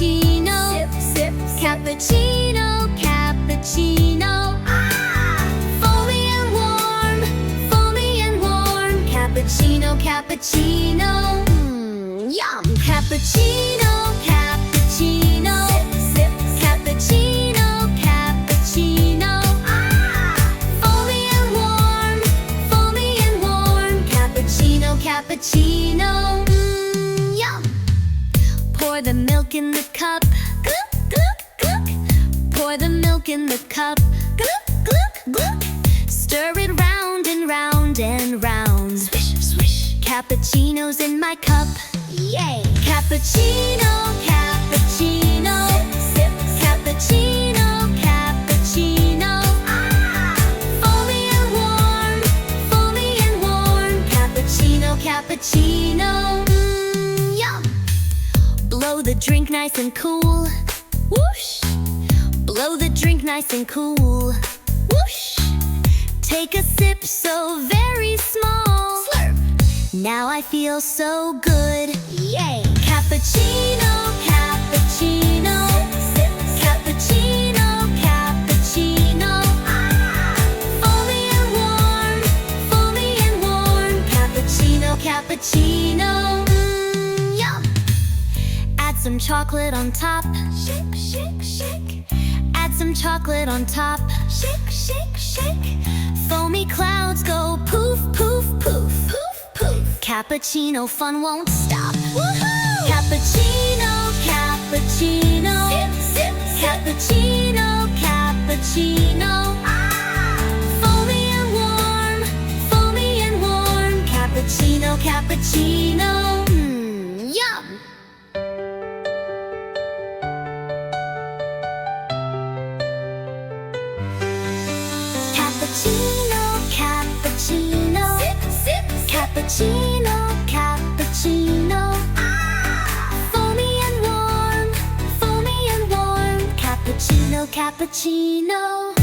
cappuccino. Sip, sip, Cappuccino, cappuccino. Foamy and warm, foamy and warm. Cappuccino, cappuccino. Yum! Cappuccino, cappuccino. sip, Cappuccino, cappuccino. Foamy and warm, foamy and warm. Cappuccino, cappuccino. Yum! Pour the milk in the cup. Gluck, gluck, gluck. Pour the milk in the cup. Gluck, gluck, gluck. Stir it round and round and round. swish, swish. Cappuccino's in my cup. Yay! Cappuccino, cappuccino. Sip, Cappuccino, cappuccino. Foamy and warm, foamy and warm. Cappuccino, cappuccino. Yum! Blow the drink nice and cool. Whoosh! Blow the drink nice and cool. Whoosh! Take a sip so very small. slurp. Now I feel so good. Yay! Cappuccino, cappuccino. Sip, Cappuccino, cappuccino. Foamy and warm, foamy and warm. Cappuccino, cappuccino. Yum! Add some chocolate on top. shake, shake, shake. Add some chocolate on top. Shake, shake, shake. Foamy clouds go poof, poof, poof. Poof, poof. Cappuccino fun won't stop. Woohoo! Cappuccino, cappuccino. Sip, sip, sip. Cappuccino, cappuccino. Foamy and warm, foamy and warm. Cappuccino, cappuccino. Yum! Cappuccino, cappuccino. Sip, sip, sip. Cappuccino, cappuccino. Foamy and warm, foamy and warm. Cappuccino, cappuccino.